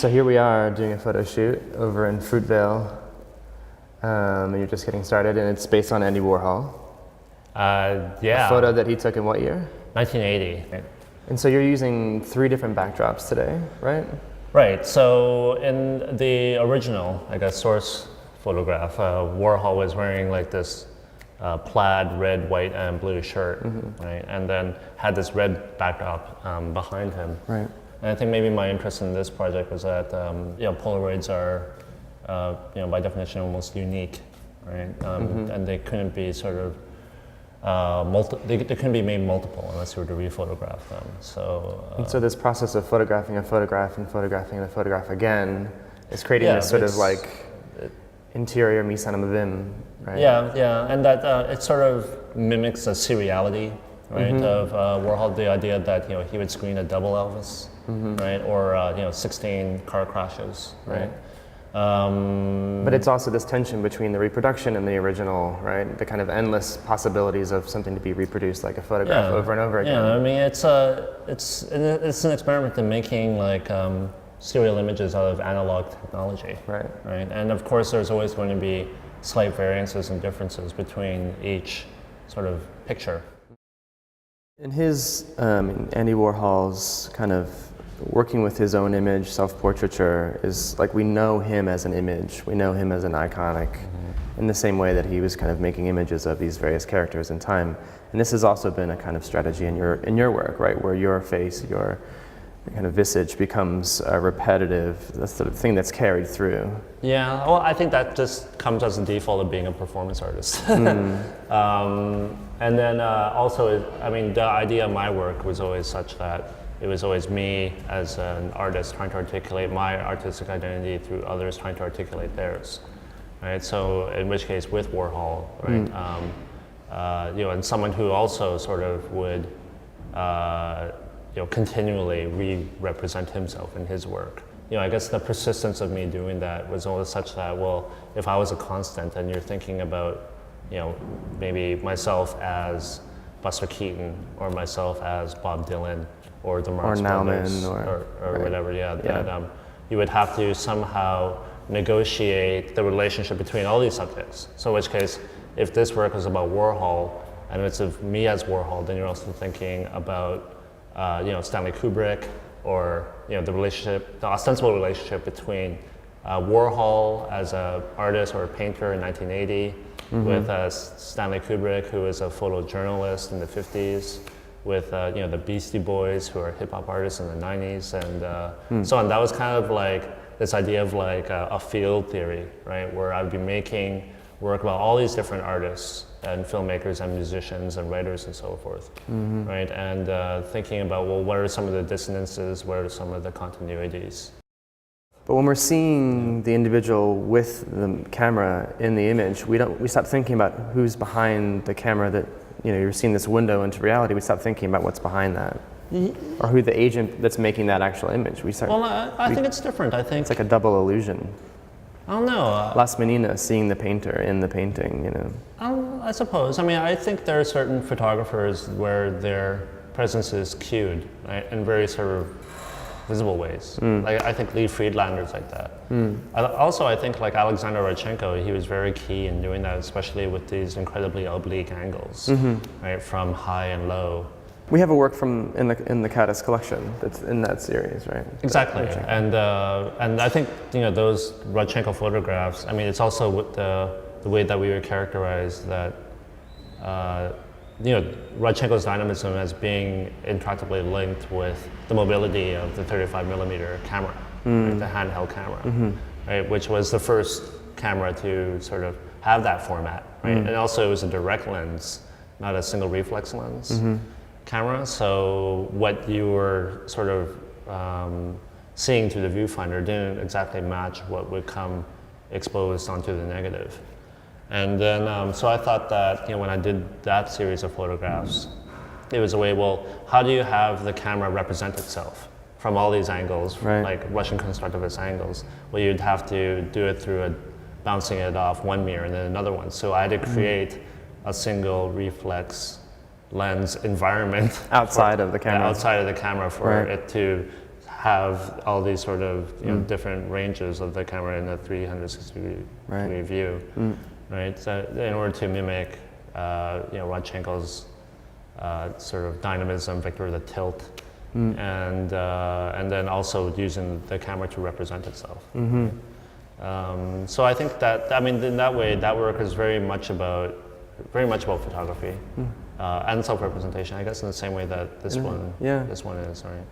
So here we are doing a photo shoot over in Fruitvale, and you're just getting started, and it's based on Andy Warhol. Yeah. A photo that he took in what year? 1980. And so you're using 3 different backdrops today, right? Right. So in the original, I guess, source photograph, Warhol was wearing like this plaid red, white, and blue shirt, right? And then had this red backdrop behind him. Right. And I think maybe my interest in this project was that Polaroids are, by definition, almost unique, right? And they couldn't be sort of they couldn't be made multiple unless you were to rephotograph them. So, so this process of photographing a photograph and photographing a photograph again is creating this sort of like interior mise en abîme, right? Yeah, and that it sort of mimics the seriality, right, of Warhol, the idea that he would screen a double Elvis, right, or 16 car crashes, right. But it's also this tension between the reproduction and the original, right? The kind of endless possibilities of something to be reproduced, like a photograph, over and over again. Yeah, I mean, it's an experiment in making like serial images out of analog technology, right? And of course, there's always going to be slight variances and differences between each sort of picture. In his Andy Warhol's kind of working with his own image, self-portraiture, is like we know him as an image, we know him as an iconic, in the same way that he was kind of making images of these various characters in time. And this has also been a kind of strategy in your work, right, where your face, your kind of visage becomes repetitive, the sort of thing that's carried through. Yeah, well, I think that just comes as a default of being a performance artist. And then also, I mean, the idea of my work was always such that it was always me as an artist trying to articulate my artistic identity through others trying to articulate theirs, right? So in which case with Warhol, right? And someone who also sort of would, continually re-represent himself in his work. I guess the persistence of me doing that was always such that, well, if I was a constant and you're thinking about, maybe myself as Buster Keaton or myself as Bob Dylan, or the Marx Brothers, or whatever, that you would have to somehow negotiate the relationship between all these subjects. So in which case, if this work is about Warhol, and it's of me as Warhol, then you're also thinking about, Stanley Kubrick, or the ostensible relationship between Warhol as an artist or a painter in 1980, with Stanley Kubrick, who is a photojournalist in the 50s, with the Beastie Boys, who are hip hop artists in the 90s, and so on. That was kind of like this idea of like a field theory, right? Where I would be making work about all these different artists and filmmakers and musicians and writers and so forth, right? And thinking about, well, what are some of the dissonances? What are some of the continuities? But when we're seeing the individual with the camera in the image, we stop thinking about who's behind the camera that, you're seeing this window into reality. We stop thinking about what's behind that, or who the agent that's making that actual image. I think it's different. I think it's like a double illusion. I don't know. Las Meninas, seeing the painter in the painting, I suppose. I mean, I think there are certain photographers where their presence is cued, right, in very sort of visible ways. Like I think Lee Friedlander's like that. I think like Alexander Rodchenko, he was very key in doing that, especially with these incredibly oblique angles, right, from high and low. We have a work in the KADIST collection that's in that series, right? Exactly, and I think those Rodchenko photographs. I mean, it's also with the way that we would characterize that. Rodchenko's dynamism as being intractably linked with the mobility of the 35mm camera, right, the handheld camera, right, which was the first camera to sort of have that format, right, and also it was a direct lens, not a single reflex lens camera. So what you were sort of seeing through the viewfinder didn't exactly match what would come exposed onto the negative. And then, so I thought that, when I did that series of photographs, it was a way, well, how do you have the camera represent itself from all these angles, like Russian constructivist angles? Well, you'd have to do it through bouncing it off one mirror and then another one. So I had to create a single reflex lens environment outside of the camera. Outside of the camera for it to have all these sort of different ranges of the camera in a 360-degree view, right? So in order to mimic, Rodchenko's sort of dynamism, vector the tilt, and then also using the camera to represent itself. So I think that, I mean, in that way, that work is very much about photography and self-representation. I guess in the same way that this one is, right?